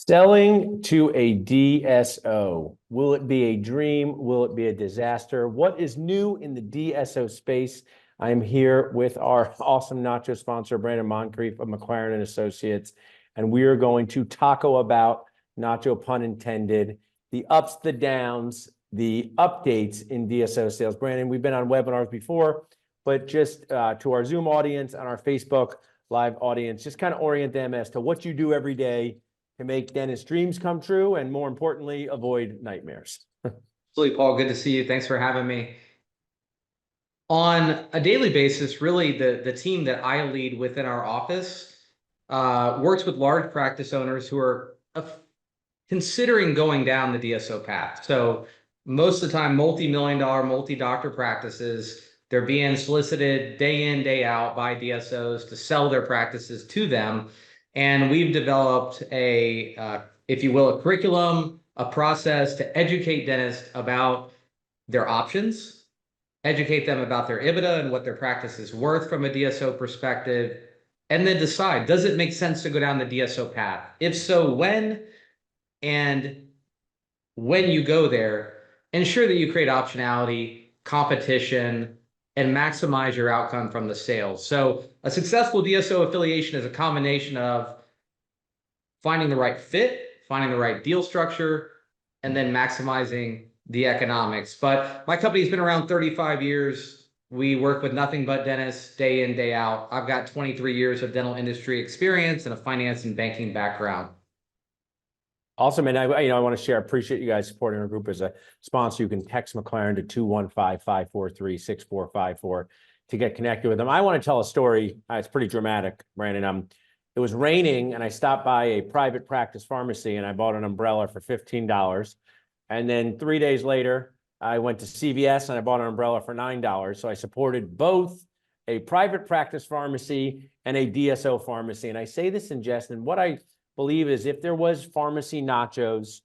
Selling to a DSO. Will it be a dream? Will it be a disaster? What is new in the DSO space? I am here with our awesome Nacho sponsor, Brannon Moncrief of McLaren and Associates, and we are going to taco about, Nacho pun intended, the ups, the downs, the updates in DSO sales. Brannon, we've been on webinars before, but just to our Zoom audience and our Facebook Live audience, just kind of orient them as to what you do every day to make dentist dreams come true, and more importantly, avoid nightmares. Absolutely, Paul. Good to see you. Thanks for having me. On a daily basis, really, the team that I lead within our office works with large practice owners who are considering going down the DSO path. So most of the time, multi-million-dollar, multi-doctor practices, they're being solicited day in, day out by DSOs to sell their practices to them. And we've developed if you will, a curriculum, a process to educate dentists about their options, educate them about their EBITDA and what their practice is worth from a DSO perspective, and then decide, does it make sense to go down the DSO path? If so, when? And when you go there, ensure that you create optionality, competition, and maximize your outcome from the sales. So a successful DSO affiliation is a combination of finding the right fit, finding the right deal structure, and then maximizing the economics. But my company's been around 35 years. We work with nothing but dentists day in, day out. I've got 23 years of dental industry experience and a finance and banking background. Awesome. And I want to share, I appreciate you guys supporting our group as a sponsor. You can text McLaren to 215-543-6454 to get connected with them. I want to tell a story. It's pretty dramatic, Brandon. It was raining and I stopped by a private practice pharmacy and I bought an umbrella for $15. And then 3 days later, I went to CVS and I bought an umbrella for $9. So I supported both a private practice pharmacy and a DSO pharmacy. And I say this in jest, and what I believe is if there was pharmacy nachos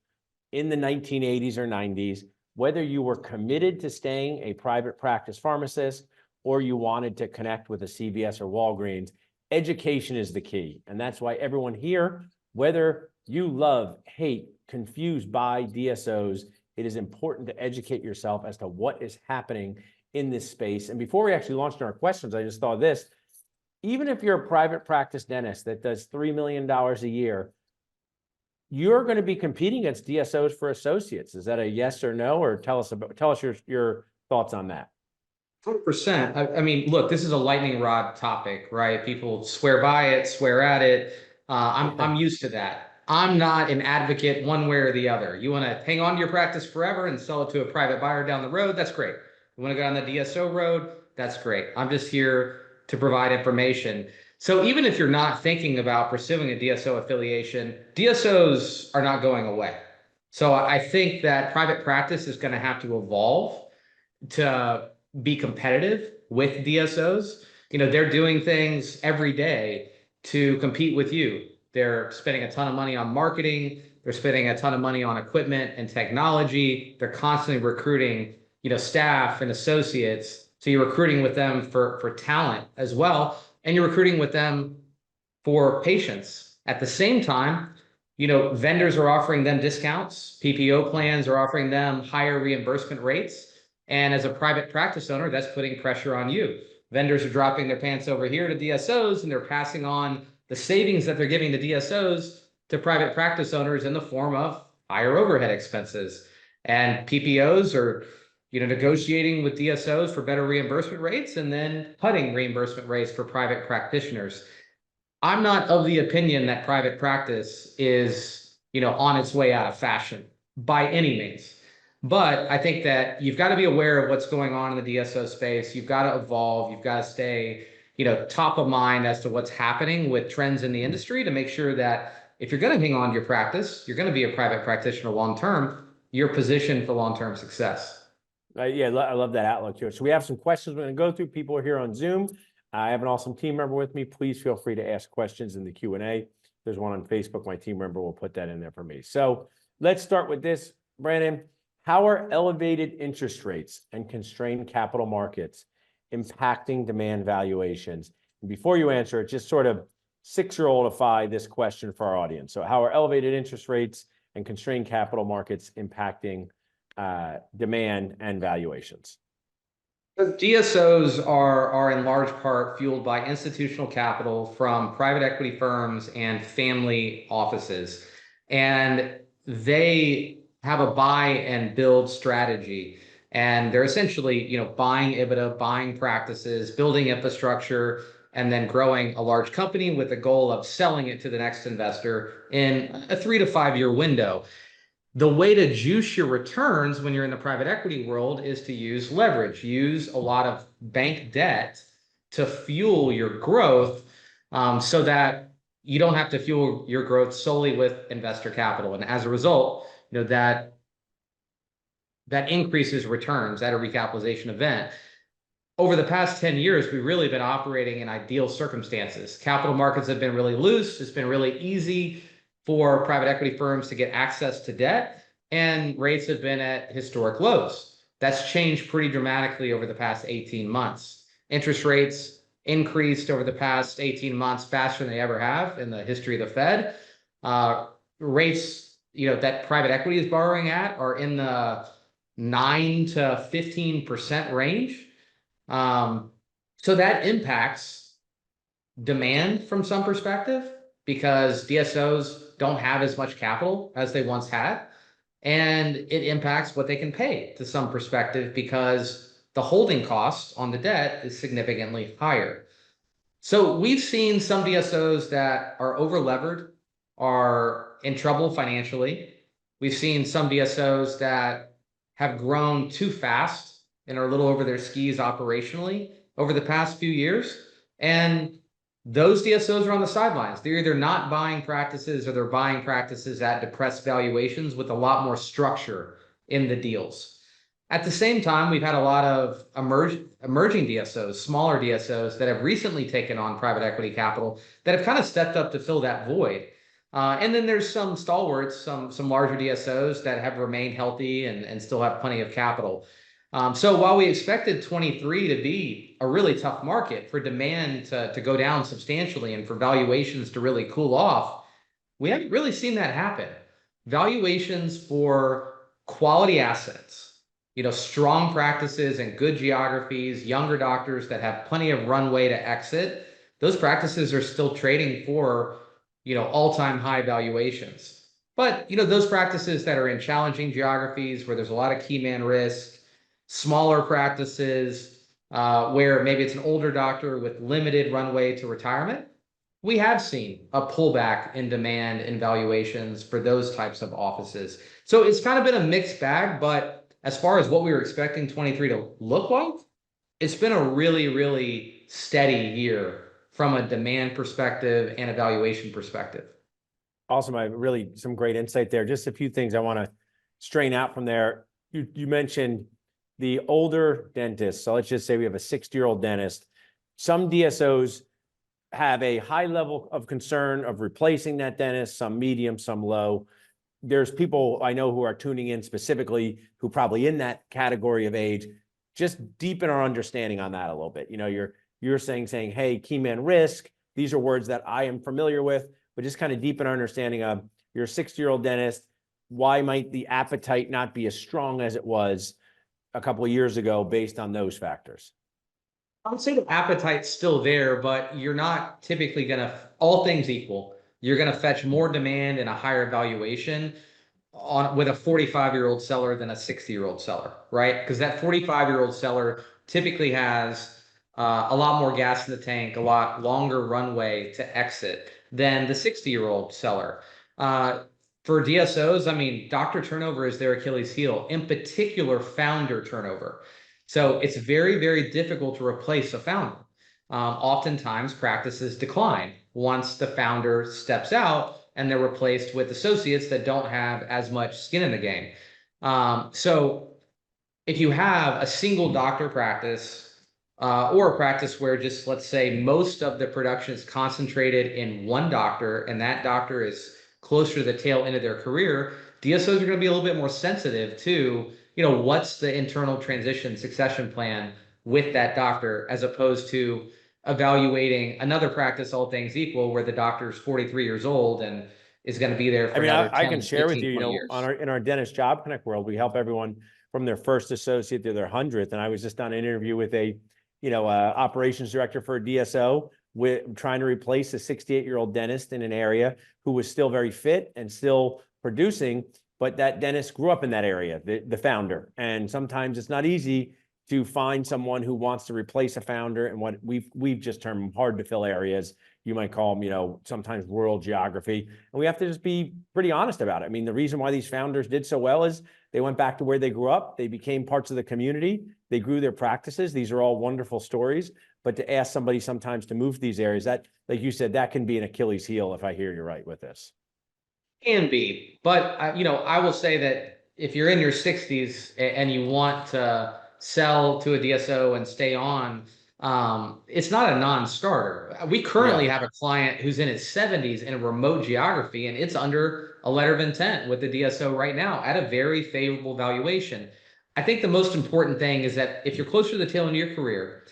in the 1980s or 90s, whether you were committed to staying a private practice pharmacist or you wanted to connect with a CVS or Walgreens, education is the key. And that's why everyone here, whether you love, hate, confused by DSOs, it is important to educate yourself as to what is happening in this space. And before we actually launched our questions, I just thought this: even if you're a private practice dentist that does $3 million a year, you're going to be competing against DSOs for associates. Is that a yes or no? Or tell us your thoughts on that. 100%. I mean, look, this is a lightning rod topic, right? People swear by it, swear at it. I'm used to that. I'm not an advocate one way or the other. You want to hang on to your practice forever and sell it to a private buyer down the road, that's great. You want to go down the DSO road, that's great. I'm just here to provide information. So even if you're not thinking about pursuing a DSO affiliation, DSOs are not going away. So I think that private practice is going to have to evolve to be competitive with DSOs. They're doing things every day to compete with you. They're spending a ton of money on marketing. They're spending a ton of money on equipment and technology. They're constantly recruiting, staff and associates. So you're recruiting with them for talent as well. And you're recruiting with them for patients. At the same time, vendors are offering them discounts. PPO plans are offering them higher reimbursement rates. And as a private practice owner, that's putting pressure on you. Vendors are dropping their pants over here to DSOs, and they're passing on the savings that they're giving to DSOs to private practice owners in the form of higher overhead expenses. And PPOs are, negotiating with DSOs for better reimbursement rates and then cutting reimbursement rates for private practitioners. I'm not of the opinion that private practice is, on its way out of fashion by any means. But I think that you've got to be aware of what's going on in the DSO space. You've got to evolve. You've got to stay, top of mind as to what's happening with trends in the industry to make sure that if you're going to hang on to your practice, you're going to be a private practitioner long-term, you're positioned for long-term success. Yeah, I love that outlook here. So we have some questions we're going to go through. People are here on Zoom. I have an awesome team member with me. Please feel free to ask questions in the Q&A. There's one on Facebook. My team member will put that in there for me. So let's start with this, Brandon. How are elevated interest rates and constrained capital markets impacting demand valuations? And before you answer it, just sort of 6-year-oldify this question for our audience. So how are elevated interest rates and constrained capital markets impacting demand and valuations? DSOs are in large part fueled by institutional capital from private equity firms and family offices. And they have a buy and build strategy. And they're essentially, buying EBITDA, buying practices, building infrastructure, and then growing a large company with the goal of selling it to the next investor in a 3 to 5 year window. The way to juice your returns when you're in the private equity world is to use leverage, use a lot of bank debt to fuel your growth, so that you don't have to fuel your growth solely with investor capital. And as a result, that increases returns at a recapitalization event. Over the past 10 years, we've really been operating in ideal circumstances. Capital markets have been really loose. It's been really easy for private equity firms to get access to debt, and rates have been at historic lows. That's changed pretty dramatically over the past 18 months. Interest rates increased over the past 18 months faster than they ever have in the history of the Fed. Rates, that private equity is borrowing at are in the 9 to 15% range. So that impacts demand from some perspective, because DSOs don't have as much capital as they once had. And it impacts what they can pay to some perspective, because the holding cost on the debt is significantly higher. So we've seen some DSOs that are over-levered, are in trouble financially. We've seen some DSOs that have grown too fast and are a little over their skis operationally over the past few years. And those DSOs are on the sidelines. They're either not buying practices, or they're buying practices at depressed valuations with a lot more structure in the deals. At the same time, we've had a lot of emerging DSOs, smaller DSOs that have recently taken on private equity capital that have kind of stepped up to fill that void. And then there's some stalwarts, some larger DSOs that have remained healthy and still have plenty of capital. So while we expected 23 to be a really tough market for demand to go down substantially and for valuations to really cool off, we haven't really seen that happen. Valuations for quality assets, strong practices and good geographies, younger doctors that have plenty of runway to exit, those practices are still trading for, all-time high valuations. But, those practices that are in challenging geographies where there's a lot of key man risk, smaller practices, where maybe it's an older doctor with limited runway to retirement, we have seen a pullback in demand and valuations for those types of offices. So it's kind of been a mixed bag, but as far as what we were expecting 23 to look like, it's been a really, really steady year from a demand perspective and a valuation perspective. Awesome. Really some great insight there. Just a few things I want to strain out from there. You mentioned the older dentist. So let's just say we have a 60-year-old dentist. Some DSOs have a high level of concern of replacing that dentist, some medium, some low. There's people I know who are tuning in specifically who probably in that category of age. Just deepen our understanding on that a little bit. You're saying, hey, key man risk. These are words that I am familiar with, but just kind of deepen our understanding of you're a 60-year-old dentist. Why might the appetite not be as strong as it was a couple of years ago based on those factors? I would say the appetite's still there, but you're not typically going to, all things equal, you're going to fetch more demand and a higher valuation with a 45-year-old seller than a 60-year-old seller, right? Because that 45-year-old seller typically has a lot more gas in the tank, a lot longer runway to exit than the 60-year-old seller. For DSOs, doctor turnover is their Achilles heel, in particular, founder turnover. So it's very, very difficult to replace a founder. Oftentimes, practices decline once the founder steps out and they're replaced with associates that don't have as much skin in the game. So if you have a single doctor practice, or a practice where just, let's say, most of the production is concentrated in one doctor, and that doctor is closer to the tail end of their career, DSOs are going to be a little bit more sensitive to, what's the internal transition succession plan with that doctor, as opposed to, evaluating another practice, all things equal, where the doctor's 43 years old and is going to be there I for mean, another I can 10, share with 15, you, 20 on years. in our Dentist Job Connect world, we help everyone from their first associate to their 100th. And I was just on an interview with a, operations director for a DSO with trying to replace a 68-year-old dentist in an area who was still very fit and still producing, but that dentist grew up in that area, the founder. And sometimes it's not easy to find someone who wants to replace a founder in what we've just termed hard to fill areas. You might call them, sometimes rural geography. And we have to just be pretty honest about it. I mean, the reason why these founders did so well is they went back to where they grew up. They became parts of the community. They grew their practices. These are all wonderful stories. But to ask somebody sometimes to move to these areas, that, like you said, that can be an Achilles heel, if I hear you right with this. Can be, but I will say that if you're in your 60s and you want to sell to a DSO and stay on, it's not a non-starter. We currently Yeah. have a client who's in his 70s in a remote geography, and it's under a letter of intent with the DSO right now at a very favorable valuation. I think the most important thing is that if you're closer to the tail end of your career,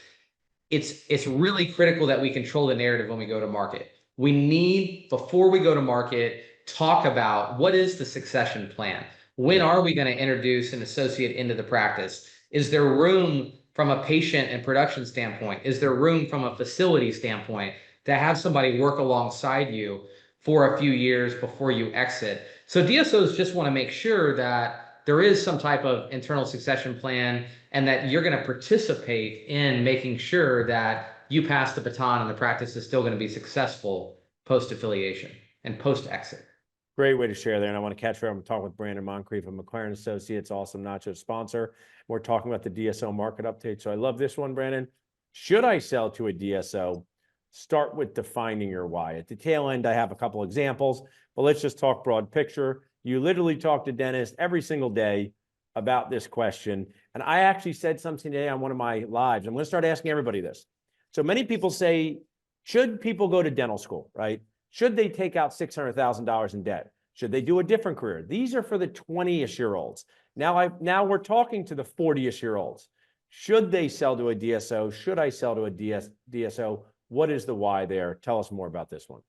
it's really critical that we control the narrative when we go to market. We need, before we go to market, talk about what is the succession plan? When Yeah. are we going to introduce an associate into the practice? Is there room from a patient and production standpoint? Is there room from a facility standpoint to have somebody work alongside you for a few years before you exit? So DSOs just want to make sure that there is some type of internal succession plan and that you're going to participate in making sure that you pass the baton and the practice is still going to be successful post affiliation and post exit. Great way to share there. And I want to catch you. I'm talking with Brannon Moncrief of McLaren Associates, awesome Nachos sponsor. We're talking about the DSO market update. So I love this one, Brannon. Should I sell to a DSO? Start with defining your why. At the tail end, I have a couple examples, but let's just talk broad picture. You literally talk to dentists every single day about this question. And I actually said something today on one of my lives. I'm going to start asking everybody this. So many people say, should people go to dental school, right? Should they take out $600,000 in debt? Should they do a different career? These are for the 20-ish-year-olds. Now we're talking to the 40-ish-year-olds. Should they sell to a DSO? Should I sell to a DSO? What is the why there? Tell us more about this one.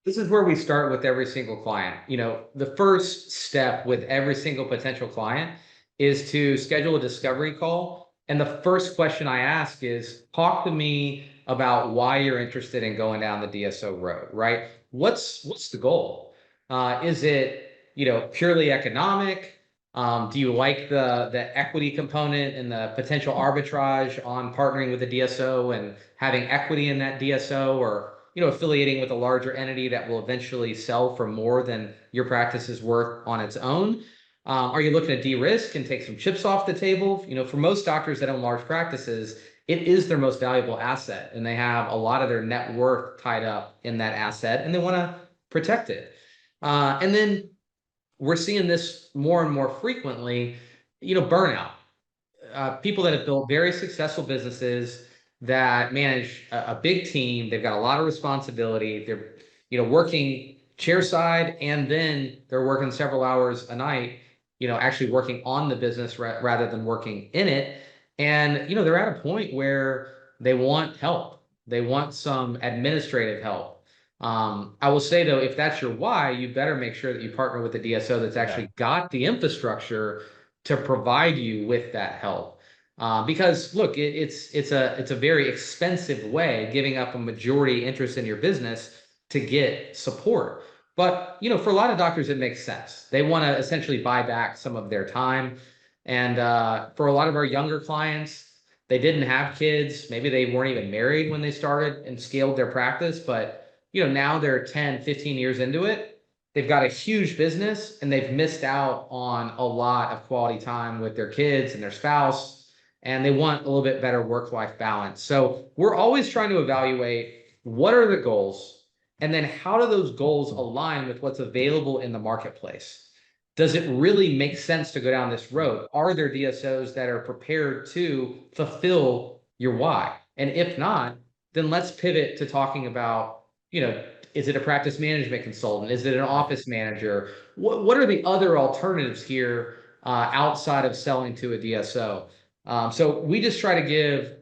This is where we start with every single client. The first step with every single potential client is to schedule a discovery call. And the first question I ask is, talk to me about why you're interested in going down the DSO road, right? What's the goal? Is it, purely economic? Do you like the equity component and the potential arbitrage on partnering with a DSO and having equity in that DSO, or affiliating with a larger entity that will eventually sell for more than your practice is worth on its own? Are you looking to de-risk and take some chips off the table? For most doctors that own large practices, it is their most valuable asset, and they have a lot of their net worth tied up in that asset, and they want to protect it. And then we're seeing this more and more frequently, burnout. People that have built very successful businesses that manage a big team. They've got a lot of responsibility. They're, working chairside, and then they're working several hours a night, actually working on the business rather than working in it. And, they're at a point where they want help. They want some administrative help. I will say, though, if that's your why, you better make sure that you partner with a DSO that's actually got the infrastructure to provide you with that help. Because look, it's a very expensive way, giving up a majority interest in your business to get support. But for a lot of doctors, it makes sense. They want to essentially buy back some of their time. And for a lot of our younger clients, they didn't have kids. Maybe they weren't even married when they started and scaled their practice. But now they're 10, 15 years into it. They've got a huge business, and they've missed out on a lot of quality time with their kids and their spouse, and they want a little bit better work-life balance. So we're always trying to evaluate, what are the goals, and then how do those goals align with what's available in the marketplace? Does it really make sense to go down this road? Are there DSOs that are prepared to fulfill your why? And if not, then let's pivot to talking about, is it a practice management consultant? Is it an office manager? What are the other alternatives here outside of selling to a DSO? So we just try to give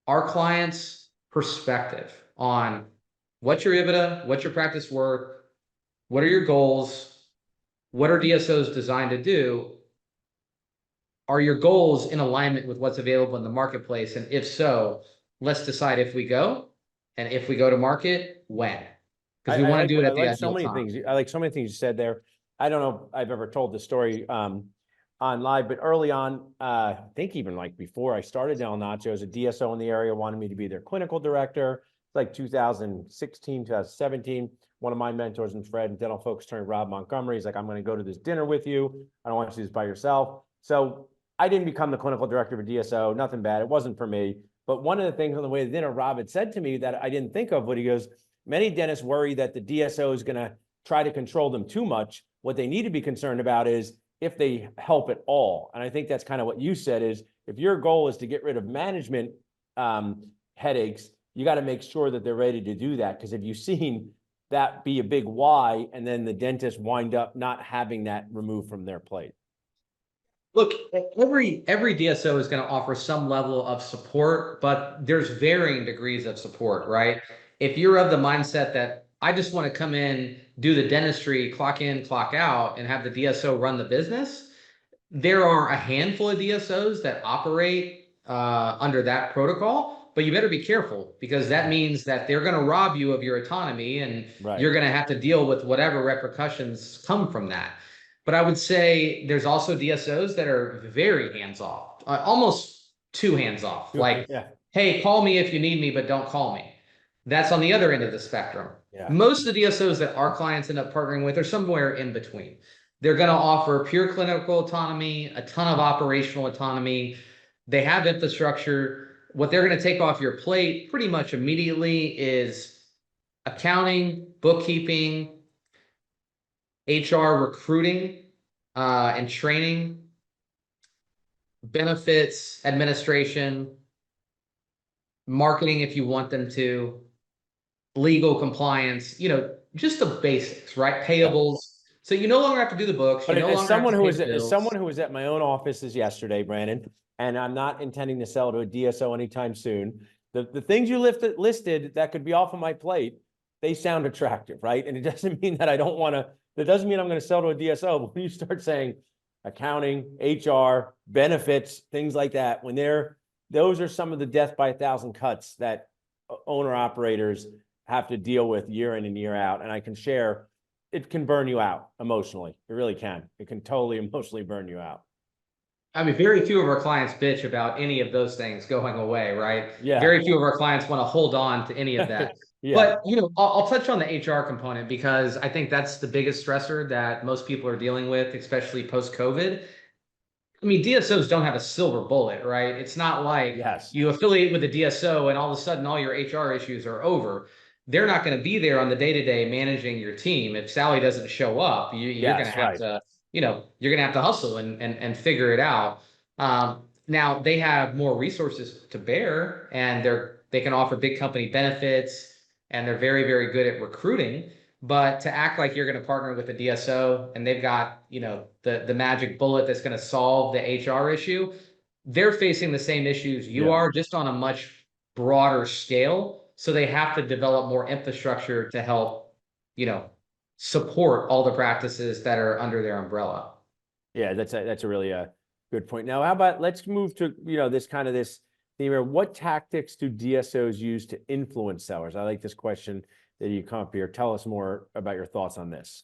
our clients perspective on what's your EBITDA, what's your practice worth, what are your goals, what are DSOs designed to do? Are your goals in alignment with what's available in the marketplace? And if so, let's decide if we go, and if we go to market, when. Because we want to do it I at the like so ideal many time. things. I like so many things you said there. I don't know if I've ever told the story on live, but early on, I think even like before I started now Nachos, a DSO in the area wanted me to be their clinical director. It's like 2016, 2017. One of my mentors and Fred and dental folks turned Rob Montgomery. He's like, I'm going to go to this dinner with you. I don't want you to do this by yourself. So I didn't become the clinical director of a DSO. Nothing bad. It wasn't for me. But one of the things on the way to dinner, Rob had said to me that I didn't think of, but he goes, many dentists worry that the DSO is going to try to control them too much. What they need to be concerned about is if they help at all. And I think that's kind of what you said is if your goal is to get rid of management headaches, you got to make sure that they're ready to do that. Because if you've seen that be a big why, and then the dentists wind up not having that removed from their plate. Look, every DSO is going to offer some level of support, but there's varying degrees of support, right? If you're of the mindset that I just want to come in, do the dentistry, clock in, clock out, and have the DSO run the business, there are a handful of DSOs that operate under that protocol, but you better be careful because that means that they're going to rob you of your autonomy and you're going to have to deal with whatever repercussions come from that. But I would say there's also DSOs that are very hands-off, almost too hands-off. Like, hey, call me if you need me, but don't call me. That's on the other end of the spectrum. Most of the DSOs that our clients end up partnering with are somewhere in between. They're going to offer pure clinical autonomy, a ton of operational autonomy. They have infrastructure. What they're going to take off your plate pretty much immediately is accounting, bookkeeping, HR recruiting and training, benefits administration, marketing if you want them to, legal compliance, just the basics, right? Payables. So you no longer have to do the books. But you no as longer someone have to who pay was the as bills. someone who was at my own offices yesterday, Brannon, and I'm not intending to sell to a DSO anytime soon. The things you listed that could be off of my plate, they sound attractive, right? And it doesn't mean that I don't want to. That doesn't mean I'm going to sell to a DSO. But when you start saying accounting, HR, benefits, things like that, when those are some of the death by 1,000 cuts that owner operators have to deal with year in and year out. And I can share, it can burn you out emotionally. It really can. It can totally emotionally burn you out. I mean, very few of our clients bitch about any of those things going away, right? Yeah. Very few of our clients want to hold on to any of that. But, I'll touch on the HR component because I think that's the biggest stressor that most people are dealing with, especially post-COVID. I mean, DSOs don't have a silver bullet, right? It's not like you affiliate with a DSO and all of a sudden all your HR issues are over. They're not going to be there on the day-to-day managing your team. If Sally doesn't show up, you're going to have to, you're going to have to hustle and figure it out. Now they have more resources to bear and they can offer big company benefits and they're very, very good at recruiting. But to act like you're going to partner with a DSO and they've got, the magic bullet that's going to solve the HR issue, they're facing the same issues you are, just on a much broader scale. So they have to develop more infrastructure to help, support all the practices that are under their umbrella. Yeah, that's a really good point. Now, how about let's move to, this theme here. What tactics do DSOs use to influence sellers? I like this question that you come up here. Tell us more about your thoughts on this.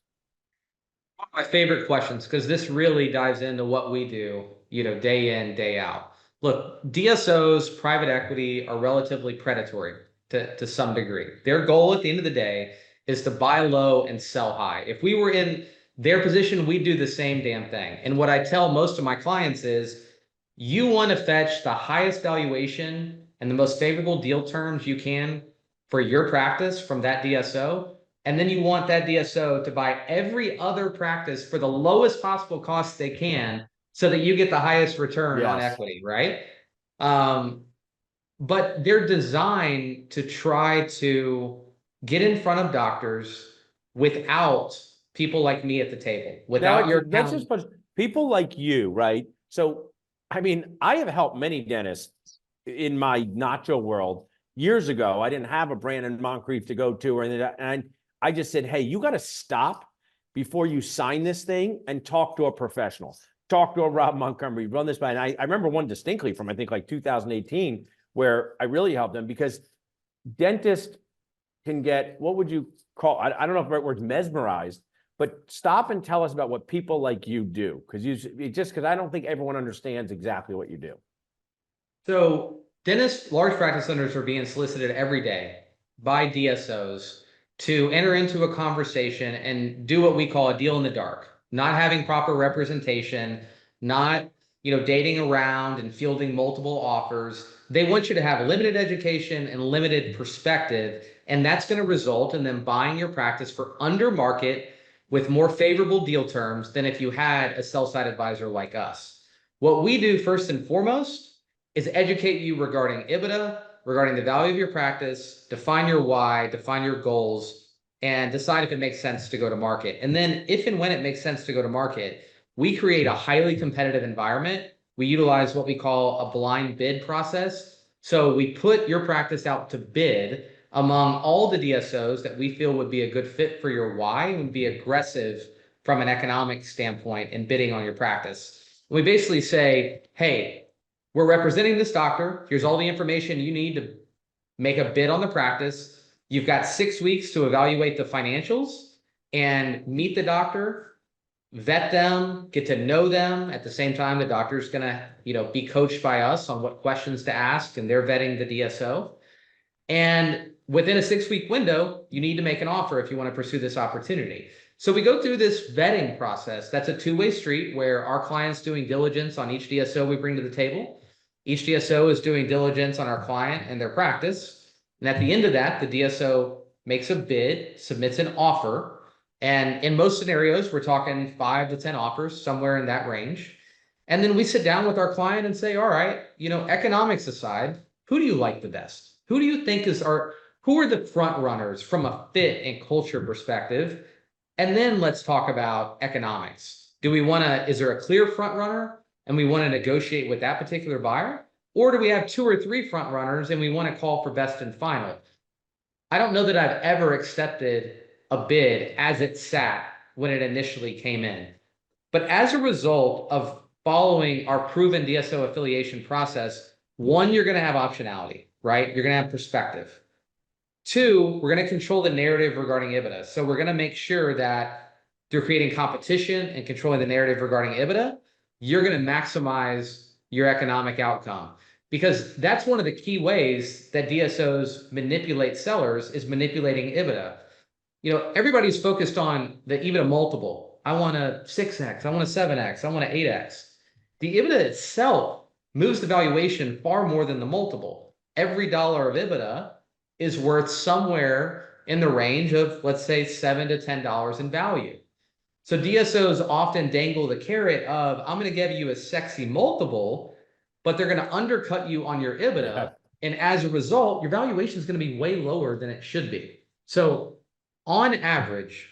One of my favorite questions, because this really dives into what we do, day in, day out. Look, DSOs, private equity are relatively predatory to some degree. Their goal at the end of the day is to buy low and sell high. If we were in their position, we'd do the same damn thing. And what I tell most of my clients is you want to fetch the highest valuation and the most favorable deal terms you can for your practice from that DSO. And then you want that DSO to buy every other practice for the lowest possible cost they can so that you get the highest return on equity, right? But they're designed to try to get in front of doctors without people like me at the table, without your that's just people like you, right? So, I mean, I have helped many dentists in my Nacho world years ago. I didn't have a Brannon Moncrief to go to or anything. And I just said, hey, you got to stop before you sign this thing and talk to a professional. Talk to a Rob Montgomery, run this by. And I remember one distinctly from, I think, like 2018, where I really helped them because dentists can get, what would you call, I don't know if the right word's mesmerized, but stop and tell us about what people like you do. Because I don't think everyone understands exactly what you do. So dentists, large practice owners are being solicited every day by DSOs to enter into a conversation and do what we call a deal in the dark, not having proper representation, not, dating around and fielding multiple offers. They want you to have limited education and limited perspective, and that's going to result in them buying your practice for under market with more favorable deal terms than if you had a sell-side advisor like us. What we do first and foremost is educate you regarding EBITDA, regarding the value of your practice, define your why, define your goals, and decide if it makes sense to go to market. And then if and when it makes sense to go to market, we create a highly competitive environment. We utilize what we call a blind bid process. So we put your practice out to bid among all the DSOs that we feel would be a good fit for your why and would be aggressive from an economic standpoint in bidding on your practice. We basically say, hey, we're representing this doctor. Here's all the information you need to make a bid on the practice. You've got 6 weeks to evaluate the financials and meet the doctor, vet them, get to know them. At the same time, the doctor's gonna, be coached by us on what questions to ask, and they're vetting the DSO. And within a 6-week window, you need to make an offer if you want to pursue this opportunity. So we go through this vetting process. That's a two-way street where our client's doing diligence on each DSO we bring to the table. Each DSO is doing diligence on our client and their practice. And at the end of that, the DSO makes a bid, submits an offer. And in most scenarios, we're talking 5 to 10 offers, somewhere in that range. And then we sit down with our client and say, all right, economics aside, who do you like the best? Who do you think who are the front runners from a fit and culture perspective? And then let's talk about economics. Is there a clear front runner and we want to negotiate with that particular buyer? Or do we have 2 or 3 front runners and we want to call for best and final? I don't know that I've ever accepted a bid as it sat when it initially came in. But as a result of following our proven DSO affiliation process, 1, you're going to have optionality, right? You're going to have perspective. 2, we're going to control the narrative regarding EBITDA. So we're going to make sure that through creating competition and controlling the narrative regarding EBITDA, you're going to maximize your economic outcome. Because that's one of the key ways that DSOs manipulate sellers is manipulating EBITDA. Everybody's focused on the EBITDA multiple. I want a 6x, I want a 7x, I want an 8x. The EBITDA itself moves the valuation far more than the multiple. Every dollar of EBITDA is worth somewhere in the range of, let's say, $7 to $10 in value. So DSOs often dangle the carrot of, I'm going to give you a sexy multiple, but they're going to undercut you on your EBITDA. Yeah. And as a result, your valuation is going to be way lower than it should be. So on average,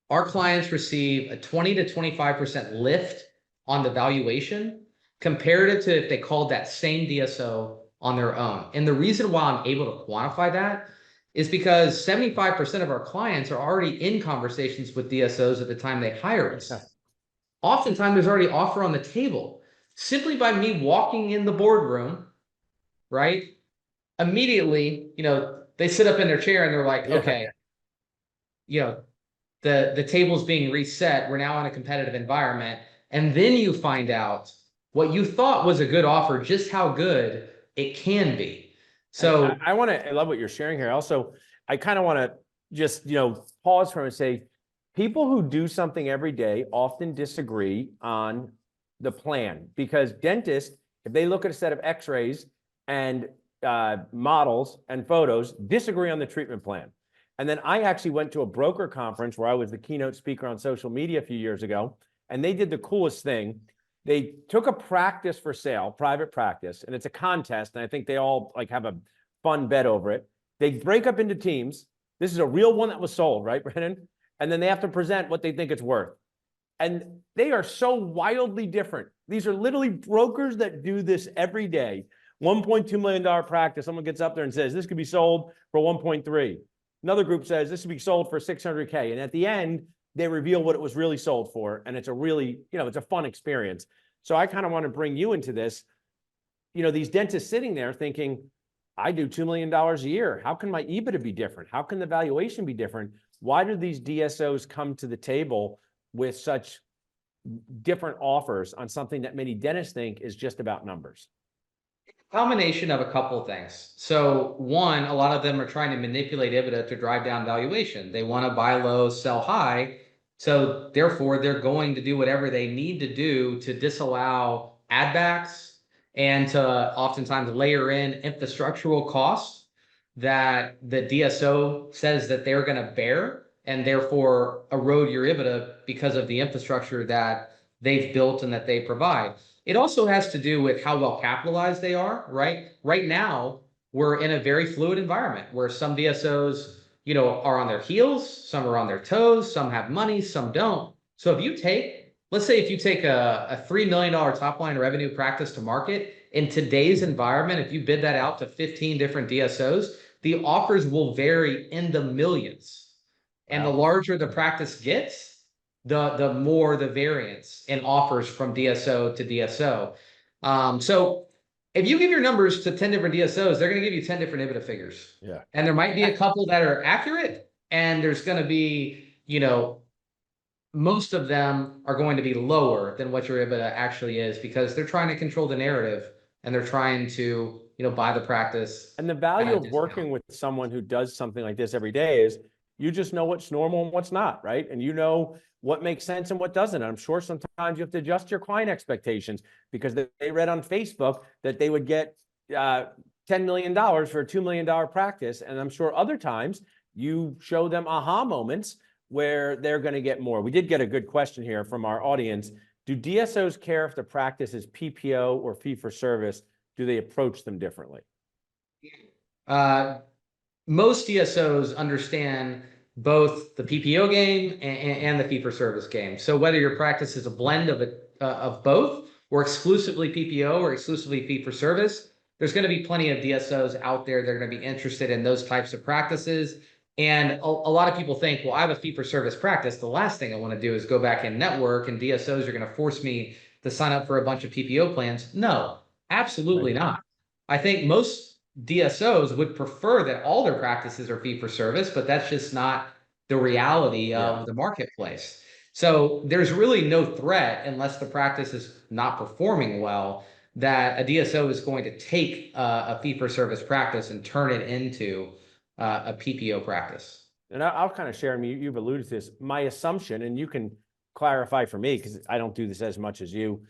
our clients receive a 20 to 25% lift on the valuation compared to if they called that same DSO on their own. And the reason why I'm able to quantify that is because 75% of our clients are already in conversations with DSOs at the time they hire us. Yeah. Oftentimes there's already offer on the table simply by me walking in the boardroom, right? Immediately, they sit up in their chair and they're like, yeah. Okay, the table's being reset. We're now in a competitive environment. And then you find out what you thought was a good offer, just how good it can be. So I love what you're sharing here. Also, I kind of want to just, pause for and say, people who do something every day often disagree on the plan, because dentists, if they look at a set of x-rays and models and photos, disagree on the treatment plan. And then I actually went to a broker conference where I was the keynote speaker on social media a few years ago, and they did the coolest thing. They took a practice for sale, private practice, and it's a contest, and I think they all have a fun bet over it. They break up into teams. This is a real one that was sold, right, Brannon? And then they have to present what they think it's worth. And they are so wildly different. These are literally brokers that do this every day, $1.2 million practice. Someone gets up there and says, this could be sold for 1.3. Another group says this could be sold for 600K. And at the end, they reveal what it was really sold for. And it's a really, it's a fun experience. So I kind of want to bring you into this. These dentists sitting there thinking, I do $2 million a year. How can my EBITDA be different? How can the valuation be different? Why do these DSOs come to the table with such different offers on something that many dentists think is just about numbers? Combination of a couple of things. So one, a lot of them are trying to manipulate EBITDA to drive down valuation. They want to buy low, sell high. So therefore, they're going to do whatever they need to do to disallow add backs and to oftentimes layer in infrastructural costs that the DSO says that they're going to bear and therefore erode your EBITDA because of the infrastructure that they've built and that they provide. It also has to do with how well capitalized they are, right? Right now, we're in a very fluid environment where some DSOs, are on their heels, some are on their toes, some have money, some don't. So let's say if you take a $3 million top line revenue practice to market, in today's environment, if you bid that out to 15 different DSOs, the offers will vary in the millions. And the larger the practice gets, the more the variance in offers from DSO to DSO. So if you give your numbers to 10 different DSOs, they're going to give you 10 different EBITDA figures. Yeah. And there might be a couple that are accurate, and there's going to be, most of them are going to be lower than what your EBITDA actually is because they're trying to control the narrative and they're trying to, buy the practice. And the value of working with someone who does something like this every day is you just know what's normal and what's not, right? And you know what makes sense and what doesn't. And I'm sure sometimes you have to adjust your client expectations because they read on Facebook that they would get $10 million for a $2 million practice. And I'm sure other times you show them aha moments where they're going to get more. We did get a good question here from our audience. Do DSOs care if the practice is PPO or fee for service? Do they approach them differently? Most DSOs understand both the PPO game and the fee for service game. So whether your practice is a blend of both or exclusively PPO or exclusively fee for service, there's going to be plenty of DSOs out there that are going to be interested in those types of practices. And a lot of people think, well, I have a fee for service practice. The last thing I want to do is go back and network, and DSOs are going to force me to sign up for a bunch of PPO plans. No, absolutely not. I think most DSOs would prefer that all their practices are fee for service, but that's just not the reality of the marketplace. So there's really no threat unless the practice is not performing well that a DSO is going to take a fee for service practice and turn it into a PPO practice. And I'll kind of share, you've alluded to this, my assumption, and you can clarify for me because I don't do this as much as you.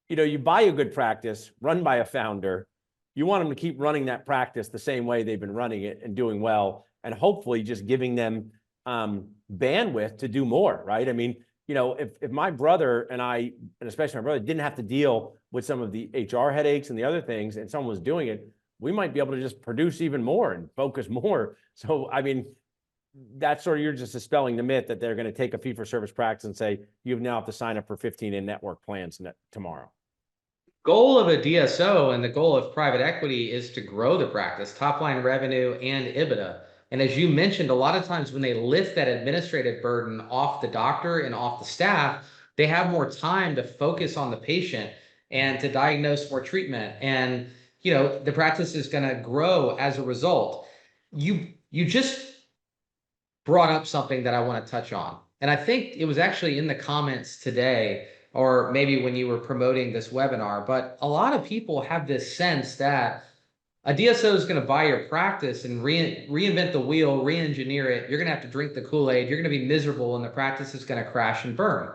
You buy a good practice run by a founder, you want them to keep running that practice the same way they've been running it and doing well, and hopefully just giving them bandwidth to do more, right? If my brother and I, and especially my brother, didn't have to deal with some of the HR headaches and the other things, and someone was doing it, we might be able to just produce even more and focus more. So, that's sort of, you're just dispelling the myth that they're going to take a fee for service practice and say, you now have to sign up for 15 in-network plans tomorrow. Goal of a DSO and the goal of private equity is to grow the practice, top line revenue and EBITDA. And as you mentioned, a lot of times when they lift that administrative burden off the doctor and off the staff, they have more time to focus on the patient and to diagnose more treatment. And, the practice is going to grow as a result. You just brought up something that I want to touch on. And I think it was actually in the comments today, or maybe when you were promoting this webinar, but a lot of people have this sense that a DSO is going to buy your practice and reinvent the wheel, re-engineer it. You're going to have to drink the Kool-Aid. You're going to be miserable, and the practice is going to crash and burn.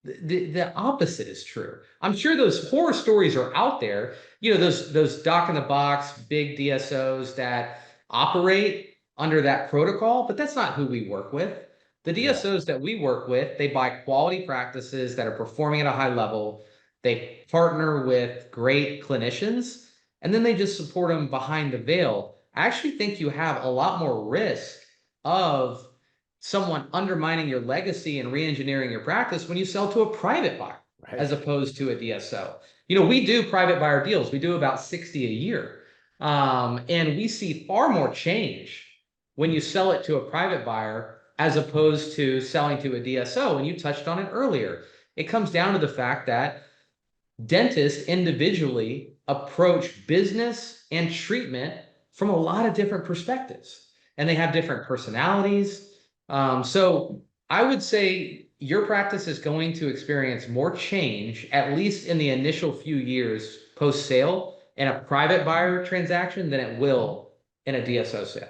The opposite is true. I'm sure those horror stories are out there. Those doc in the box, big DSOs that operate under that protocol, but that's not who we work with. The DSOs that we work with, they buy quality practices that are performing at a high level. They partner with great clinicians, and then they just support them behind the veil. I actually think you have a lot more risk of someone undermining your legacy and re-engineering your practice when you sell to a private buyer as opposed to a DSO. We do private buyer deals. We do about 60 a year. And we see far more change when you sell it to a private buyer as opposed to selling to a DSO. And you touched on it earlier. It comes down to the fact that dentists individually approach business and treatment from a lot of different perspectives, and they have different personalities. So I would say your practice is going to experience more change, at least in the initial few years post sale, in a private buyer transaction than it will in a DSO sale.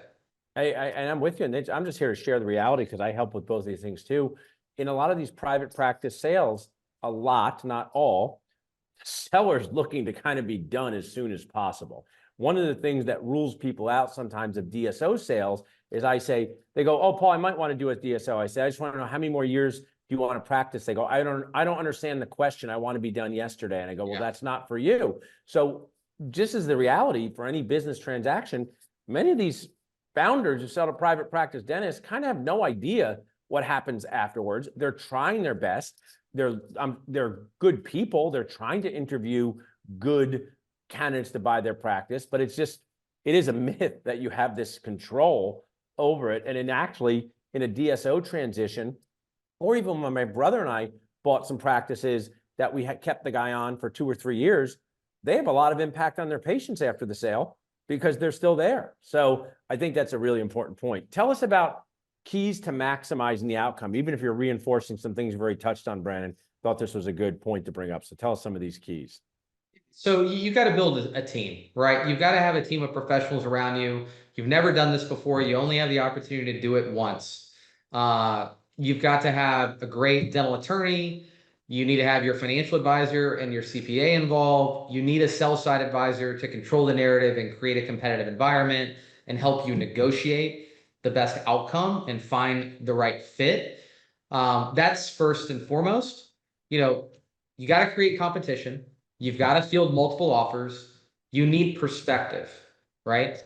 And I'm with you. And I'm just here to share the reality because I help with both of these things too. In a lot of these private practice sales, a lot, not all, sellers looking to kind of be done as soon as possible. One of the things that rules people out sometimes of DSO sales is I say, they go, oh, Paul, I might want to do a DSO. I say, I just want to know how many more years do you want to practice? They go, I don't understand the question. I want to be done yesterday. And I go, well, that's not for you. So just as the reality for any business transaction, many of these founders who sell to private practice dentists kind of have no idea what happens afterwards. They're trying their best. They're good people. They're trying to interview good candidates to buy their practice, but it is a myth that you have this control over it. And actually in a DSO transition, or even when my brother and I bought some practices that we had kept the guy on for 2 or 3 years, they have a lot of impact on their patients after the sale because they're still there. So I think that's a really important point. Tell us about keys to maximizing the outcome, even if you're reinforcing some things you've already touched on, Brannon. Thought this was a good point to bring up. So tell us some of these keys. So you got to build a team, right? You've got to have a team of professionals around you. You've never done this before. You only have the opportunity to do it once. You've got to have a great dental attorney. You need to have your financial advisor and your CPA involved. You need a sell-side advisor to control the narrative and create a competitive environment and help you negotiate the best outcome and find the right fit. That's first and foremost. You got to create competition. You've got to field multiple offers. You need perspective, right?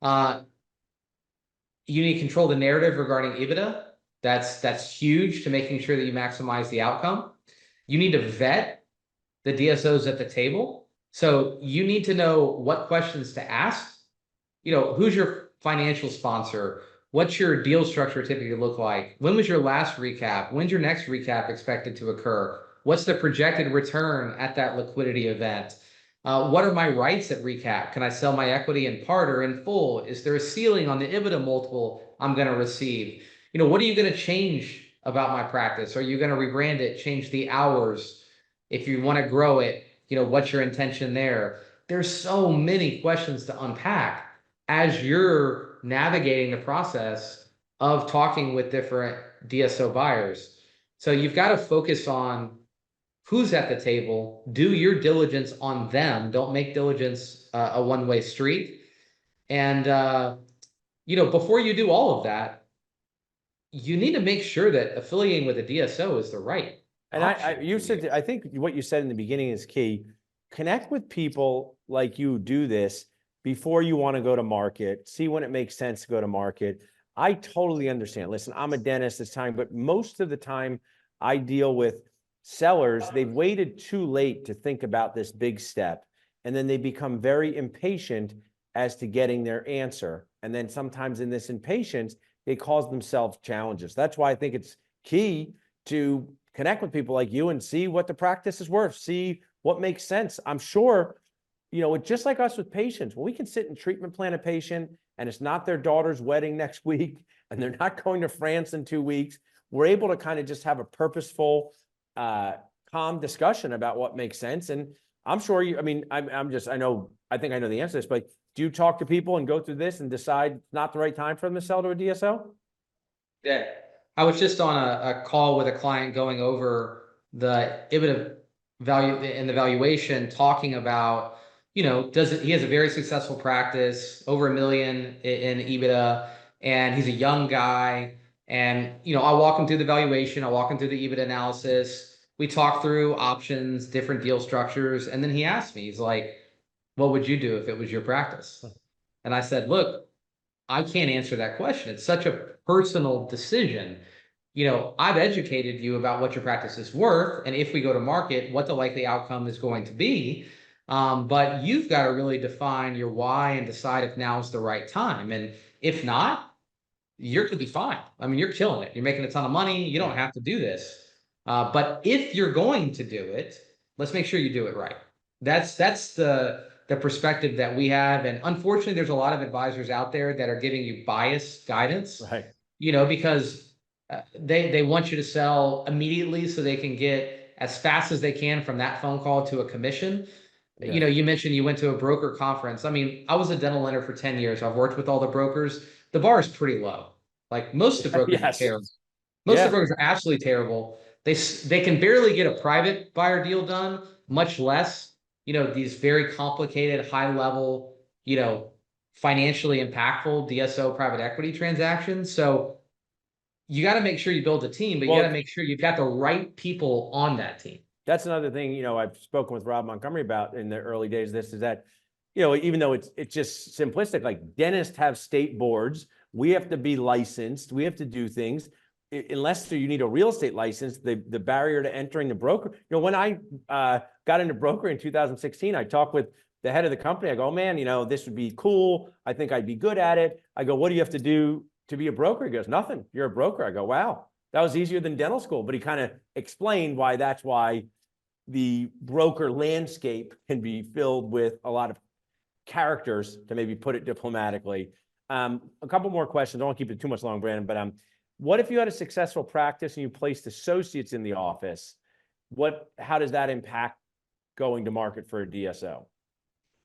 You need to control the narrative regarding EBITDA. That's huge to making sure that you maximize the outcome. You need to vet the DSOs at the table. So you need to know what questions to ask. Who's your financial sponsor? What's your deal structure typically look like? When was your last recap? When's your next recap expected to occur? What's the projected return at that liquidity event? What are my rights at recap? Can I sell my equity in part or in full? Is there a ceiling on the EBITDA multiple I'm going to receive? What are you going to change about my practice? Are you going to rebrand it, change the hours? If you want to grow it, what's your intention there? There's so many questions to unpack as you're navigating the process of talking with different DSO buyers. So you've got to focus on who's at the table, do your diligence on them. Don't make diligence a one-way street. And, before you do all of that, you need to make sure that affiliating with a DSO is the right And option. I think what you said in the beginning is key. Connect with people like you do this before you want to go to market, see when it makes sense to go to market. I totally understand. Listen, I'm a dentist this time, but most of the time I deal with sellers. They've waited too late to think about this big step. And then they become very impatient as to getting their answer. And then sometimes in this impatience, they cause themselves challenges. That's why I think it's key to connect with people like you and see what the practice is worth, see what makes sense. I'm sure, it's just like us with patients. When we can sit and treatment plan a patient and it's not their daughter's wedding next week and they're not going to France in 2 weeks, we're able to kind of just have a purposeful, calm discussion about what makes sense. And I'm sure I think I know the answer to this, but do you talk to people and go through this and decide it's not the right time for them to sell to a DSO? Yeah. I was just on a call with a client going over the EBITDA value and the valuation, talking about, he has a very successful practice, over $1 million in EBITDA, and he's a young guy. And, I'll walk him through the valuation. I'll walk him through the EBITDA analysis. We talk through options, different deal structures. And then he asked me, he's like, what would you do if it was your practice? And I said, look, I can't answer that question. It's such a personal decision. I've educated you about what your practice is worth, and if we go to market, what the likely outcome is going to be. But you've got to really define your why and decide if now is the right time. And if not, you're going to be fine. I mean, you're killing it. You're making a ton of money. You don't have to do this. But if you're going to do it, let's make sure you do it right. That's the perspective that we have. And unfortunately, there's a lot of advisors out there that are giving you biased guidance, Right. because they want you to sell immediately so they can get as fast as they can from that phone call to a commission. Yeah. You mentioned you went to a broker conference. I mean, I was a dental lender for 10 years. I've worked with all the brokers. The bar is pretty low. Like most of the brokers are Yes. terrible. Most of the Yeah. brokers are absolutely terrible. They can barely get a private buyer deal done, much less, these very complicated, high level, financially impactful DSO private equity transactions. So you got to make sure you build a team, but you got to Well, make sure you've got the right people on that team. that's another thing, I've spoken with Rob Montgomery about in the early days of this is that, even though it's just simplistic, like dentists have state boards, we have to be licensed, we have to do things. Unless you need a real estate license, the barrier to entering the broker, when I got into broker in 2016, I talked with the head of the company. I go, oh, man, this would be cool. I think I'd be good at it. I go, what do you have to do to be a broker? He goes, nothing. You're a broker. I go, wow, that was easier than dental school. But he kind of explained why that's why the broker landscape can be filled with a lot of characters, to maybe put it diplomatically. A couple more questions. I won't keep it too much long, Brandon, but what if you had a successful practice and you placed associates in the office? How does that impact going to market for a DSO?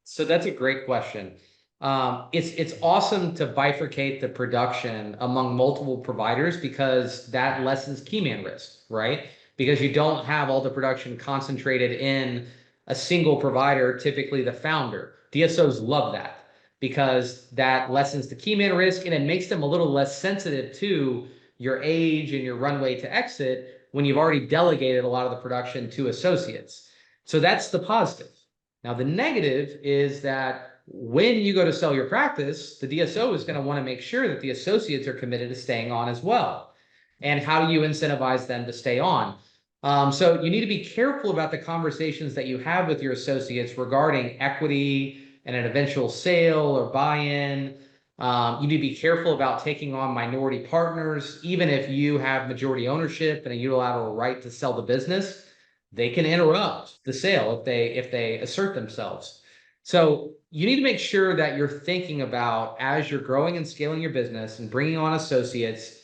So that's a great question. It's awesome to bifurcate the production among multiple providers because that lessens key man risk, right? Because you don't have all the production concentrated in a single provider, typically the founder. DSOs love that because that lessens the key man risk and it makes them a little less sensitive to your age and your runway to exit when you've already delegated a lot of the production to associates. So that's the positive. Now, the negative is that when you go to sell your practice, the DSO is going to want to make sure that the associates are committed to staying on as well. And how do you incentivize them to stay on? So you need to be careful about the conversations that you have with your associates regarding equity and an eventual sale or buy-in. You need to be careful about taking on minority partners, even if you have majority ownership and a unilateral right to sell the business. They can interrupt the sale if they assert themselves. So you need to make sure that you're thinking about as you're growing and scaling your business and bringing on associates,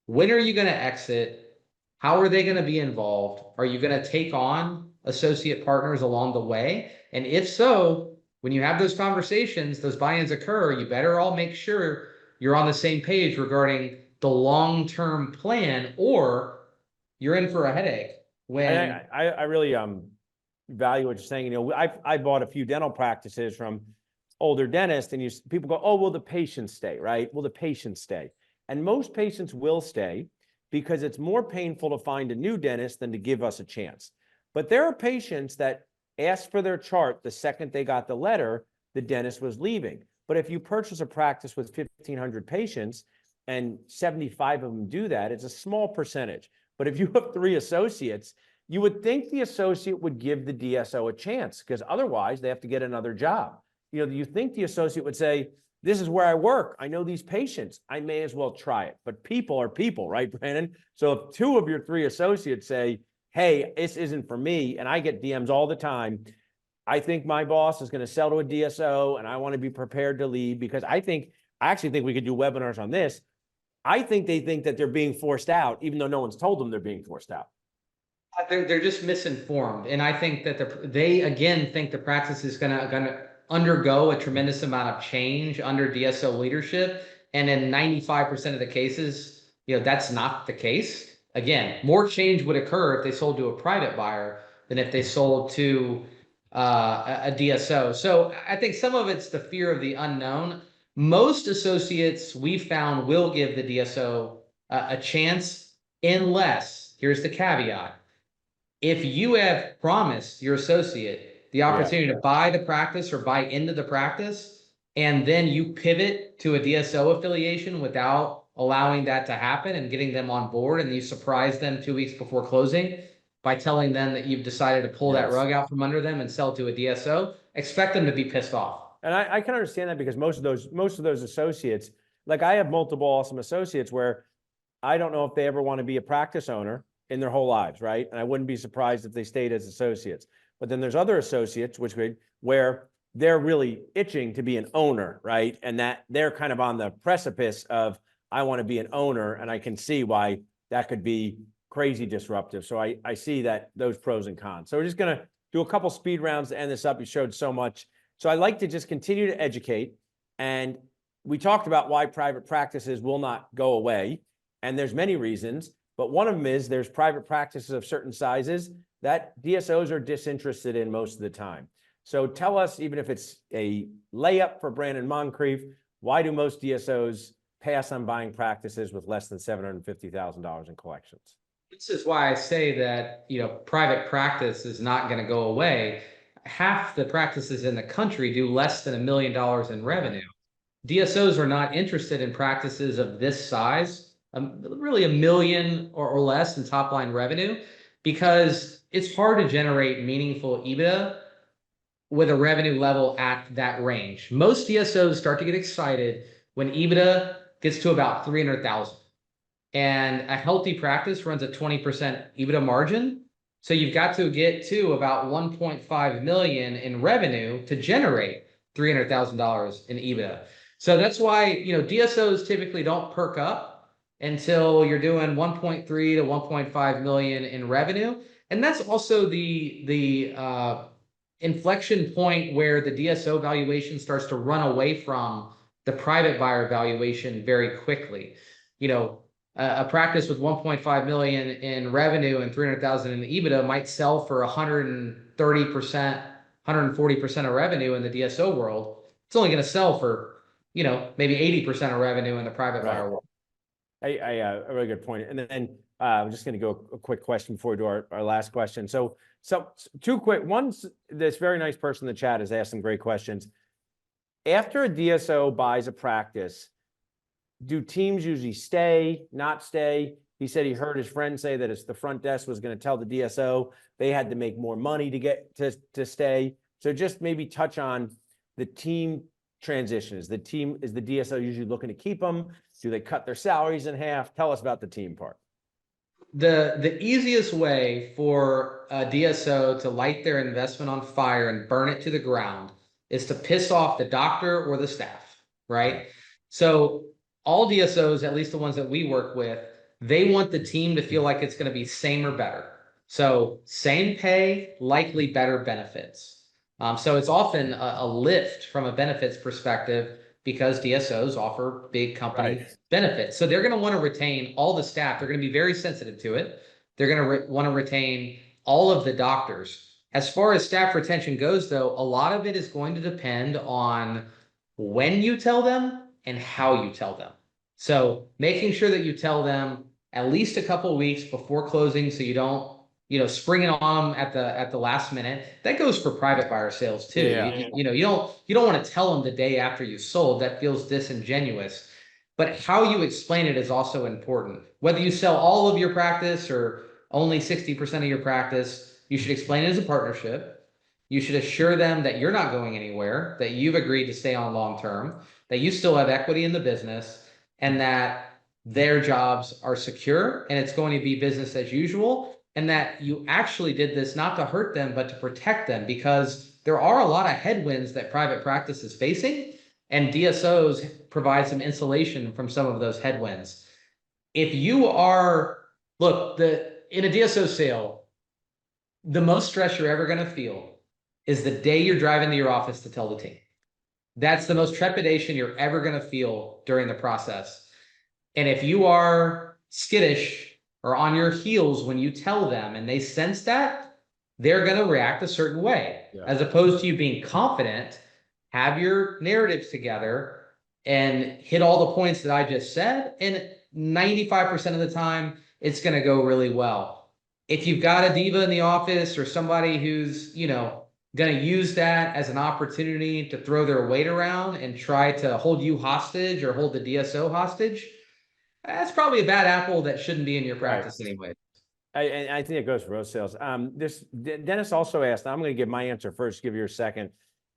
when are you going to exit? How are they going to be involved? Are you going to take on associate partners along the way? And if so, when you have those conversations, those buy-ins occur, you better all make sure you're on the same page regarding the long-term plan, or you're in for a headache. I really value what you're saying. I bought a few dental practices from older dentists, and people go, oh, will the patients stay, right? Will the patients stay? And most patients will stay because it's more painful to find a new dentist than to give us a chance. But there are patients that asked for their chart the second they got the letter, the dentist was leaving. But if you purchase a practice with 1,500 patients and 75 of them do that, it's a small percentage. But if you have 3 associates, you would think the associate would give the DSO a chance because otherwise they have to get another job. You think the associate would say, this is where I work. I know these patients. I may as well try it. But people are people, right, Brannon? So if 2 of your 3 associates say, hey, this isn't for me, and I get DMs all the time, I think my boss is going to sell to a DSO and I want to be prepared to leave because I actually think we could do webinars on this. I think they think that they're being forced out, even though no one's told them they're being forced out. They're just misinformed. And I think that they again think the practice is gonna undergo a tremendous amount of change under DSO leadership. And in 95% of the cases, that's not the case. Again, more change would occur if they sold to a private buyer than if they sold to a DSO. So I think some of it's the fear of the unknown. Most associates we found will give the DSO a chance unless, here's the caveat, if you have promised your associate the opportunity to buy the practice or buy into the practice, and then you pivot to a DSO affiliation without allowing that to happen and getting them on board, and you surprise them 2 weeks before closing by telling them that you've decided to pull that Yes. rug out from under them and sell to a DSO, expect them to be pissed off. And I can understand that because most of those associates, like I have multiple awesome associates where I don't know if they ever want to be a practice owner in their whole lives, right? And I wouldn't be surprised if they stayed as associates. But then there's other associates where they're really itching to be an owner, right? And that they're kind of on the precipice of, I want to be an owner, and I can see why that could be crazy disruptive. So I see that those pros and cons. So we're just gonna do a couple speed rounds to end this up. You showed so much. So I like to just continue to educate. And we talked about why private practices will not go away. And there's many reasons, but one of them is there's private practices of certain sizes that DSOs are disinterested in most of the time. So tell us, even if it's a layup for Brannon Moncrief, why do most DSOs pass on buying practices with less than $750,000 in collections? This is why I say that, private practice is not going to go away. Half the practices in the country do less than $1 million in revenue. DSOs are not interested in practices of this size, really $1 million or less in top line revenue, because it's hard to generate meaningful EBITDA with a revenue level at that range. Most DSOs start to get excited when EBITDA gets to about 300,000. And a healthy practice runs a 20% EBITDA margin. So you've got to get to about 1.5 million in revenue to generate $300,000 in EBITDA. So that's why, DSOs typically don't perk up until you're doing 1.3 to 1.5 million in revenue. And that's also the inflection point where the DSO valuation starts to run away from the private buyer valuation very quickly. A practice with 1.5 million in revenue and 300,000 in EBITDA might sell for 130%, 140% of revenue in the DSO world. It's only going to sell for, maybe 80% of revenue in the private buyer world. A really good point. And then I'm just going to go a quick question before we do our last question. So two quick ones. This very nice person in the chat has asked some great questions. After a DSO buys a practice, do teams usually stay, not stay? He said he heard his friend say that the front desk was going to tell the DSO they had to make more money to get to stay. So just maybe touch on the team transition. Is the DSO usually looking to keep them? Do they cut their salaries in half? Tell us about the team part. The easiest way for a DSO to light their investment on fire and burn it to the ground is to piss off the doctor or the staff, right? So all DSOs, at least the ones that we work with, they want the team to feel like it's going to be same or better. So same pay, likely better benefits. So it's often a lift from a benefits perspective because DSOs offer big company benefits. So they're going to want to retain all the staff. They're going to be very sensitive to it. They're going to want to retain all of the doctors. As far as staff retention goes, though, a lot of it is going to depend on when you tell them and how you tell them. So making sure that you tell them at least a couple of weeks before closing, so you don't, spring it on them at the last minute. That goes for private buyer sales too. Yeah. You don't want to tell them the day after you sold. That feels disingenuous. But how you explain it is also important. Whether you sell all of your practice or only 60% of your practice, you should explain it as a partnership. You should assure them that you're not going anywhere, that you've agreed to stay on long term, that you still have equity in the business, and that their jobs are secure and it's going to be business as usual, and that you actually did this not to hurt them, but to protect them, because there are a lot of headwinds that private practice is facing, and DSOs provide some insulation from some of those headwinds. If you are, in a DSO sale, the most stress you're ever going to feel is the day you're driving to your office to tell the team. That's the most trepidation you're ever going to feel during the process. And if you are skittish or on your heels when you tell them and they sense that, they're going to react a certain way. Yeah. As opposed to you being confident, have your narratives together and hit all the points that I just said. And 95% of the time, it's going to go really well. If you've got a diva in the office or somebody who's, going to use that as an opportunity to throw their weight around and try to hold you hostage or hold the DSO hostage, that's probably a bad apple that shouldn't be in your Right. practice anyway. I think it goes for most sales. Dennis also asked, I'm going to give my answer first, give you a second.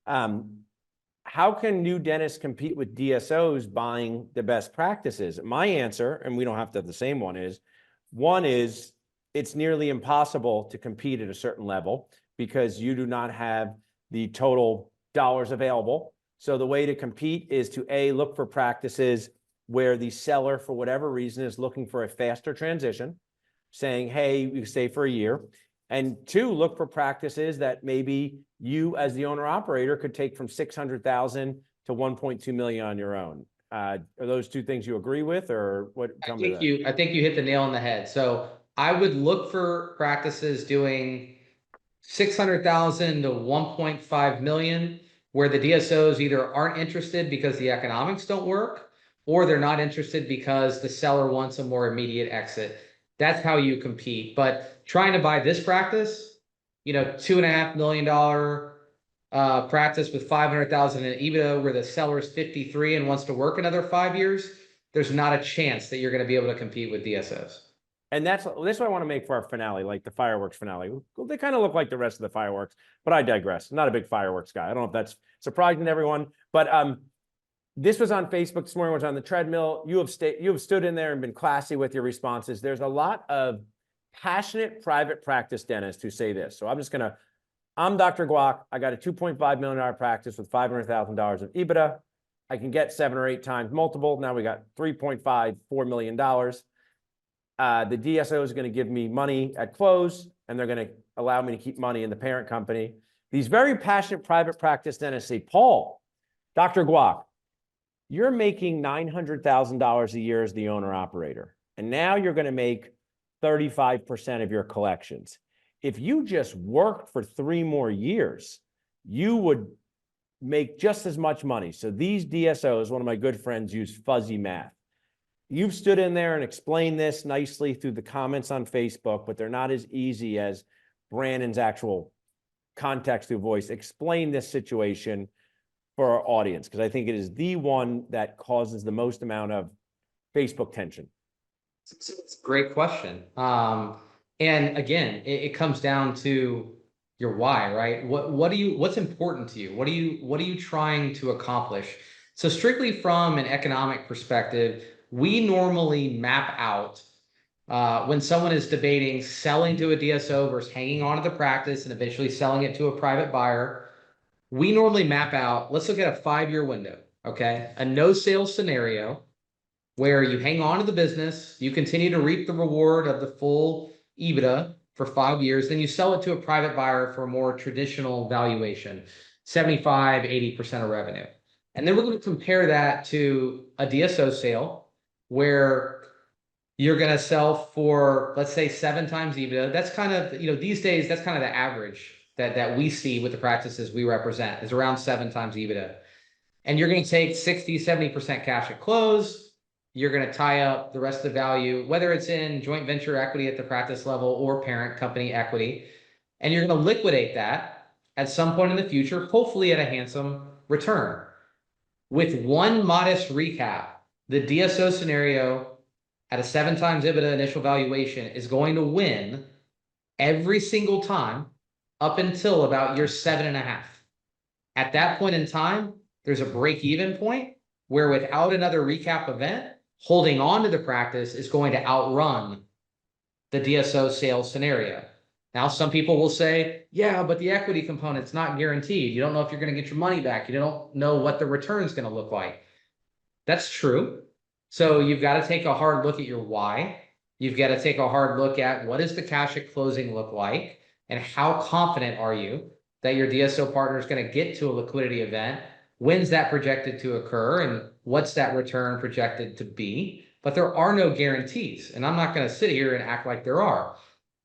How can new dentists compete with DSOs buying the best practices? My answer, and we don't have to have the same one, is it's nearly impossible to compete at a certain level because you do not have the total dollars available. So the way to compete is to look for practices where the seller, for whatever reason, is looking for a faster transition, saying, hey, you stay for a year. And two, look for practices that maybe you as the owner operator could take from 600,000 to 1.2 million on your own. Are those two things you agree with, or what? I think you hit the nail on the head. So I would look for practices doing 600,000 to 1.5 million, where the DSOs either aren't interested because the economics don't work, or they're not interested because the seller wants a more immediate exit. That's how you compete. But trying to buy this practice, $2.5 million practice with 500,000 in EBITDA, where the seller's 53 and wants to work another 5 years, there's not a chance that you're going to be able to compete with DSOs. And that's what I want to make for our finale, like the fireworks finale. They kind of look like the rest of the fireworks, but I digress. I'm not a big fireworks guy. I don't know if that's surprising to everyone, but this was on Facebook this morning. I was on the treadmill. You have stood in there and been classy with your responses. There's a lot of passionate private practice dentists who say this. So I'm Dr. Guac. I got a $2.5 million practice with $500,000 of EBITDA. I can get 7 or 8 times multiple. Now we got $3.5, $4 million. The DSO is going to give me money at close, and they're going to allow me to keep money in the parent company. These very passionate private practice dentists say, Paul, Dr. Guac, you're making $900,000 a year as the owner operator, and now you're going to make 35% of your collections. If you just worked for 3 more years, you would make just as much money. So these DSOs, one of my good friends, use fuzzy math. You've stood in there and explained this nicely through the comments on Facebook, but they're not as easy as Brannon's actual context through voice. Explain this situation for our audience, because I think it is the one that causes the most amount of Facebook tension. It's a great question. And again, it comes down to your why, right? What's important to you? What are you trying to accomplish? So strictly from an economic perspective, we normally map out when someone is debating selling to a DSO versus hanging on to the practice and eventually selling it to a private buyer. We normally map out, let's look at a 5-year window, okay? A no sales scenario where you hang on to the business, you continue to reap the reward of the full EBITDA for 5 years, then you sell it to a private buyer for a more traditional valuation, 75, 80% of revenue. And then we're going to compare that to a DSO sale where you're going to sell for, let's say, 7 times EBITDA. That's kind of, these days, that's kind of the average that we see with the practices we represent, is around 7 times EBITDA. And you're going to take 60, 70% cash at close. You're going to tie up the rest of the value, whether it's in joint venture equity at the practice level or parent company equity. And you're going to liquidate that at some point in the future, hopefully at a handsome return. With one modest recap, the DSO scenario at a 7 times EBITDA initial valuation is going to win every single time up until about year 7.5. At that point in time, there's a break-even point where without another recap event, holding on to the practice is going to outrun the DSO sales scenario. Now, some people will say, yeah, but the equity component's not guaranteed. You don't know if you're going to get your money back. You don't know what the return's going to look like. That's true. So you've got to take a hard look at your why. You've got to take a hard look at what does the cash at closing look like, and how confident are you that your DSO partner is going to get to a liquidity event? When's that projected to occur, and what's that return projected to be? But there are no guarantees, and I'm not going to sit here and act like there are.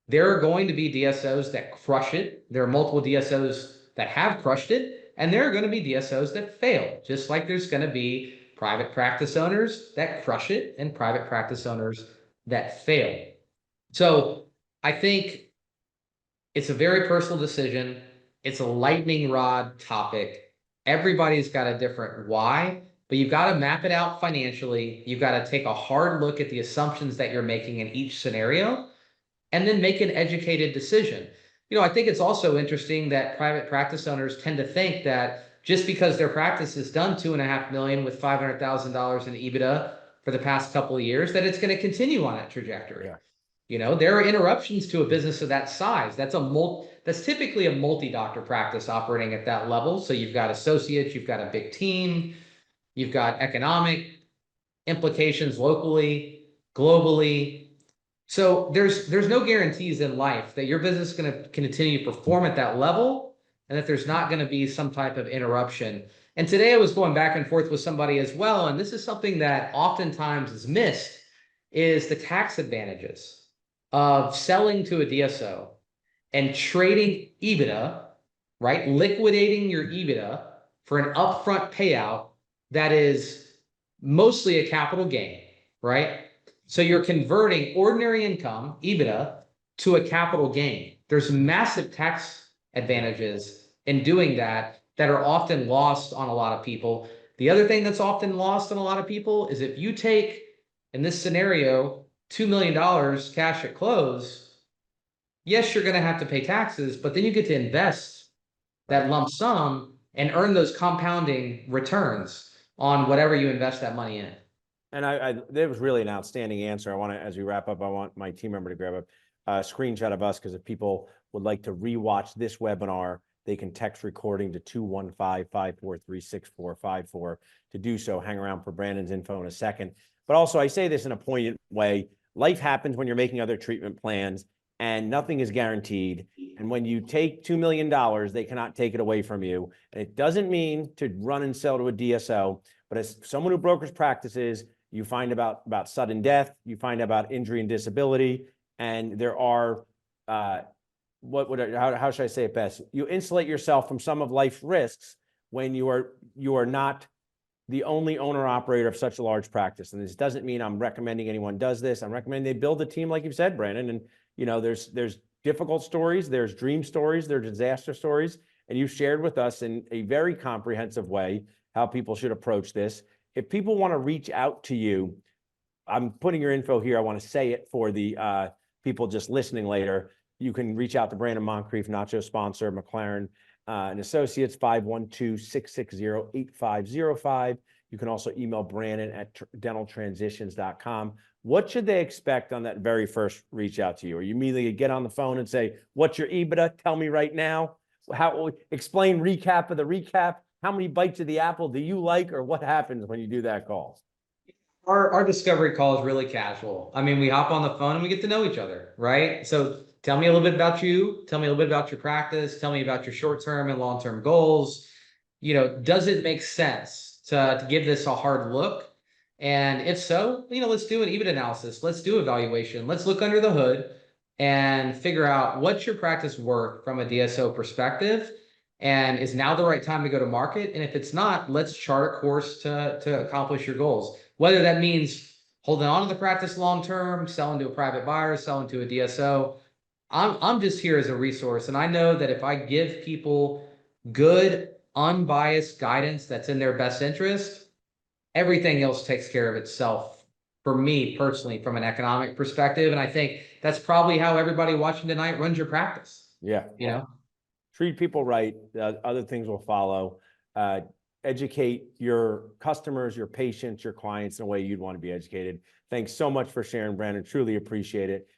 There are going to be DSOs that crush it. There are multiple DSOs that have crushed it, and there are going to be DSOs that fail, just like there's going to be private practice owners that crush it and private practice owners that fail. So I think it's a very personal decision. It's a lightning rod topic. Everybody's got a different why, but you've got to map it out financially. You've got to take a hard look at the assumptions that you're making in each scenario and then make an educated decision. I think it's also interesting that private practice owners tend to think that just because their practice has done 2.5 million with $500,000 in EBITDA for the past couple of years, that it's going to continue on that trajectory. Yeah. There are interruptions to a business of that size. That's typically a multi-doctor practice operating at that level. So you've got associates, you've got a big team, you've got economic implications locally, globally. So there's no guarantees in life that your business is going to continue to perform at that level and that there's not going to be some type of interruption. And today I was going back and forth with somebody as well, and this is something that oftentimes is missed, is the tax advantages of selling to a DSO and trading EBITDA, right? Liquidating your EBITDA for an upfront payout that is mostly a capital gain, right? So you're converting ordinary income, EBITDA, to a capital gain. There's massive tax advantages in doing that are often lost on a lot of people. The other thing that's often lost on a lot of people is if you take, in this scenario, $2 million cash at close, yes, you're going to have to pay taxes, but then you get to invest that lump sum and earn those compounding returns on whatever you invest that money in. And that was really an outstanding answer. As we wrap up, I want my team member to grab a screenshot of us, because if people would like to rewatch this webinar, they can text recording to 215-543-6454 to do so. Hang around for Brandon's info in a second. But also, I say this in a poignant way. Life happens when you're making other treatment plans, and nothing is guaranteed. And when you take $2 million, they cannot take it away from you. And it doesn't mean to run and sell to a DSO, but as someone who brokers practices, you find about sudden death, you find about injury and disability, and there are, how should I say it best? You insulate yourself from some of life's risks when you are not the only owner operator of such a large practice. And this doesn't mean I'm recommending anyone does this. I'm recommending they build a team like you've said, Brannon. And there's difficult stories, there's dream stories, there's disaster stories, and you've shared with us in a very comprehensive way how people should approach this. If people want to reach out to you, I'm putting your info here. I want to say it for the people just listening later. You can reach out to Brannon Moncrief, Nacho sponsor, McLaren and Associates, 512-660-8505. You can also email Brannon at dentaltransitions.com. What should they expect on that very first reach out to you? Or you immediately get on the phone and say, what's your EBITDA? Tell me right now. Explain recap of the recap. How many bites of the apple do you like, or what happens when you do that call? Our discovery call is really casual. I mean, we hop on the phone and we get to know each other, right? So tell me a little bit about you. Tell me a little bit about your practice. Tell me about your short-term and long-term goals. Does it make sense to give this a hard look? And if so, let's do an EBITDA analysis. Let's do evaluation. Let's look under the hood and figure out what's your practice worth from a DSO perspective. And is now the right time to go to market? And if it's not, let's chart a course to accomplish your goals. Whether that means holding on to the practice long-term, selling to a private buyer, selling to a DSO. I'm just here as a resource. And I know that if I give people good, unbiased guidance that's in their best interest, everything else takes care of itself for me personally from an economic perspective. And I think that's probably how everybody watching tonight runs your practice. Yeah. Treat people right. Other things will follow. Educate your customers, your patients, your clients in a way you'd want to be educated. Thanks so much for sharing, Brandon. Truly appreciate it.